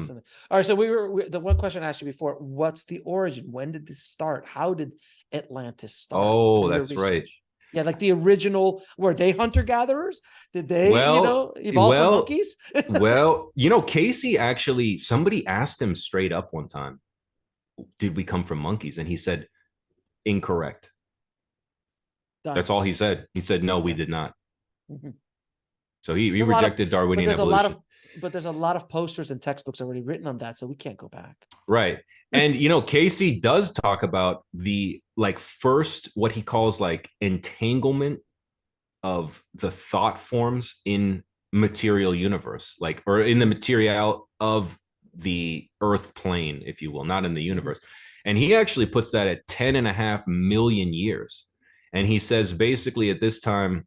fascinating. All right, so the one question I asked you before: what's the origin? When did this start? How did Atlantis start? Oh, From your that's right. research, yeah, like the original. Were they hunter gatherers? Did they, Well, evolve from well, monkeys? Casey actually, somebody asked him straight up one time, did we come from monkeys? And he said, incorrect. Done. That's all he said. He said, no, we Okay. did not. Mhm. So he There's a lot of, rejected but Darwinian there's a lot evolution. of, but there's a lot of posters and textbooks already written on that, so we can't go back. Right. And Casey does talk about the like first what he calls like entanglement of the thought forms in material universe, like or in the material of the earth plane, if you will, not in the universe. And he actually puts that at 10.5 million years. And he says basically at this time,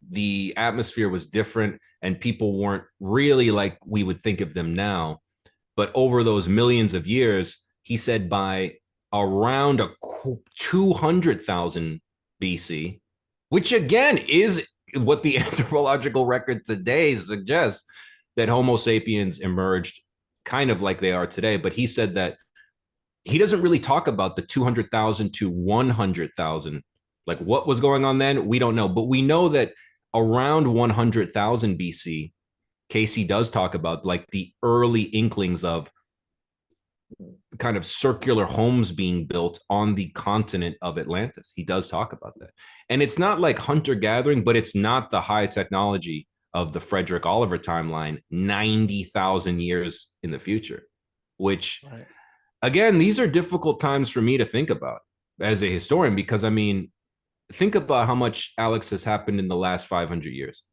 the atmosphere was different and people weren't really like we would think of them now. But over those millions of years, he said by around 200,000 BC, which again is what the anthropological record today suggests, that Homo sapiens emerged kind of like they are today. But he said that he doesn't really talk about the 200,000 to 100,000. Like what was going on then, we don't know. But we know that around 100,000 BC, Casey does talk about like the early inklings of kind of circular homes being built on the continent of Atlantis. He does talk about that. And it's not like hunter gathering, but it's not the high technology of the Frederick Oliver timeline 90,000 years in the future, which Right. again, these are difficult times for me to think about as a historian, because I mean, think about how much, Alex, has happened in the last 500 years.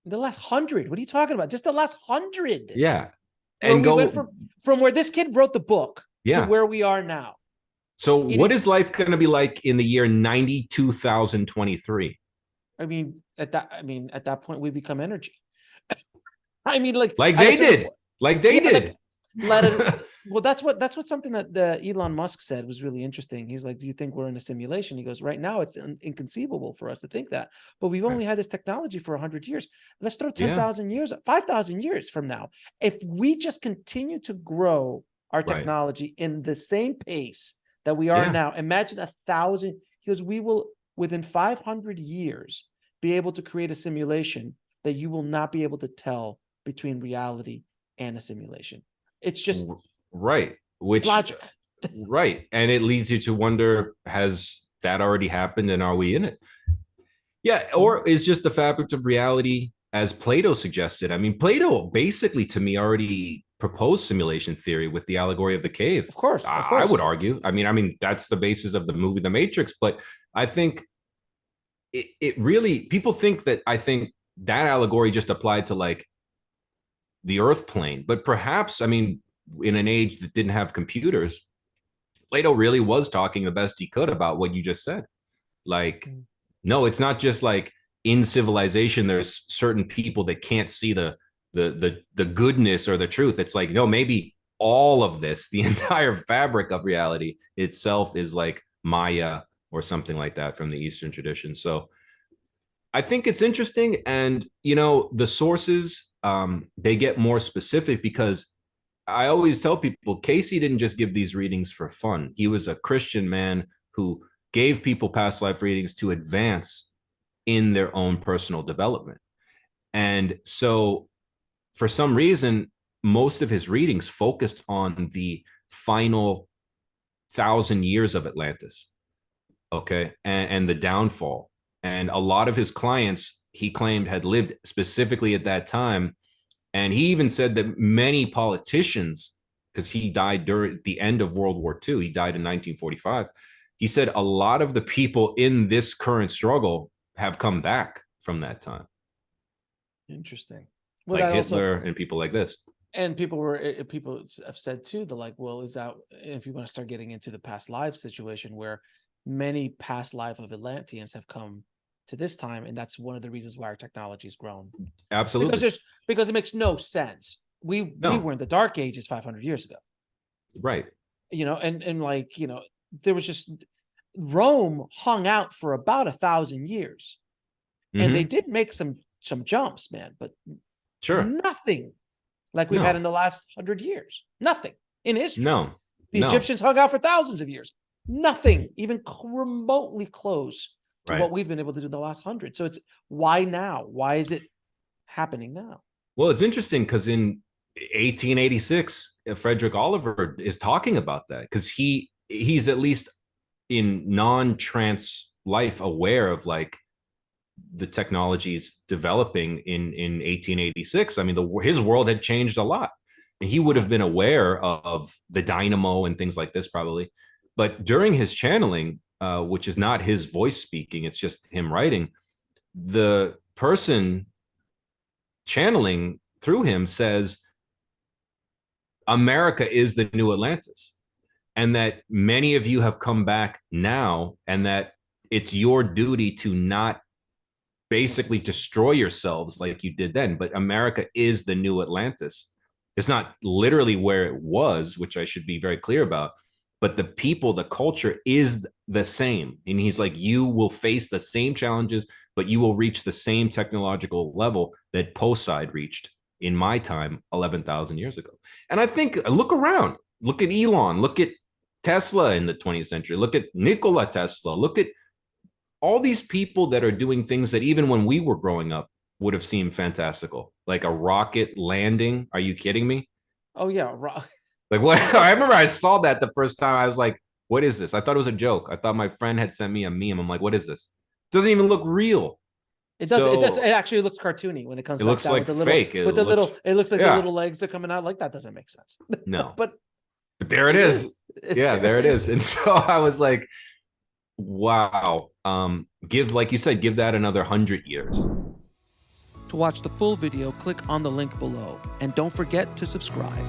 The last 100. What are you talking about? Just the last 100. Yeah. Where And we went go, from where this kid wrote the book to yeah. where we are now. So It what is, is life going to be like in the year 92,023? at that point we become energy. I mean, like at a They certain did. point, Like they yeah, did. let it. Well, that's what something that the Elon Musk said was really interesting. He's like, "Do you think we're in a simulation?" He goes, "Right now, it's inconceivable for us to think that, but we've Right. only had this technology for 100 years. Let's throw Yeah. 10,000 years, 5,000 years from now. If we just continue to grow our Right. technology in the same pace that we are Yeah. now, imagine 1,000. He goes, we will within 500 years be able to create a simulation that you will not be able to tell between reality and a simulation. It's just Right. Which, logic." right. And it leads you to wonder, has that already happened and are we in it? Yeah. Or is just the fabric of reality, as Plato suggested? I mean, Plato basically to me already proposed simulation theory with the allegory of the cave. Of course, of I would course. argue. I mean, that's the basis of the movie The Matrix. But I think it really, people think that I think that allegory just applied to like the earth plane. But perhaps, I mean, in an age that didn't have computers, Plato really was talking the best he could about what you just said. Like, no, it's not just like in civilization, there's certain people that can't see the goodness or the truth. It's like, no, maybe all of this, the entire fabric of reality itself is like Maya or something like that from the Eastern tradition. So I think it's interesting. And, the sources, they get more specific because I always tell people Casey didn't just give these readings for fun. He was a Christian man who gave people past life readings to advance in their own personal development. And so, for some reason, most of his readings focused on the final 1,000 years of Atlantis, okay, and the downfall. And a lot of his clients, he claimed, had lived specifically at that time. And he even said that many politicians, because he died during the end of World War II, he died in 1945. He said a lot of the people in this current struggle have come back from that time, Interesting. Well, like that also, Hitler and people like this. and people have said too, they're like, well, is that if you want to start getting into the past life situation where many past life of Atlanteans have come to this time, and that's one of the reasons why our technology has grown. Absolutely. Because it makes no sense. We were in the dark ages 500 years ago. Right. And like, there was just Rome hung out for about 1,000 years. And they did make some jumps, man, but Sure. nothing like we've had No. in the last 100 years. Nothing in history. No. The No. Egyptians hung out for thousands of years. Nothing even remotely close to Right. what we've been able to do in the last 100. So it's why now? Why is it happening now? Well, it's interesting because in 1886, Frederick Oliver is talking about that because he's at least in non-trance life aware of like the technologies developing in 1886. I mean, his world had changed a lot. And he would have been aware of the dynamo and things like this probably. But during his channeling, which is not his voice speaking, it's just him writing, the person channeling through him says, America is the new Atlantis, and that many of you have come back now, and that it's your duty to not basically destroy yourselves like you did then, but America is the new Atlantis. It's not literally where it was, which I should be very clear about, but the people, the culture is the same. And he's like, you will face the same challenges, but you will reach the same technological level that Poseid reached in my time 11,000 years ago. And I think, look around, look at Elon, look at Tesla in the 20th century, look at Nikola Tesla, look at all these people that are doing things that even when we were growing up would have seemed fantastical, like a rocket landing. Are you kidding me? Oh yeah, like what? I remember I saw that the first time. I was like, what is this? I thought it was a joke. I thought my friend had sent me a meme. I'm like, what is this? It doesn't even look real. It does. It does. So- It actually looks cartoony when it comes. It back looks down like with the little, fake. It with the little. looks- It looks like the yeah. little legs are coming out. Like that doesn't make sense. No, but but there it is. It's Yeah, there it is. And so I was like, wow. Give, like you said, give that another 100 years. To watch the full video, click on the link below, and don't forget to subscribe.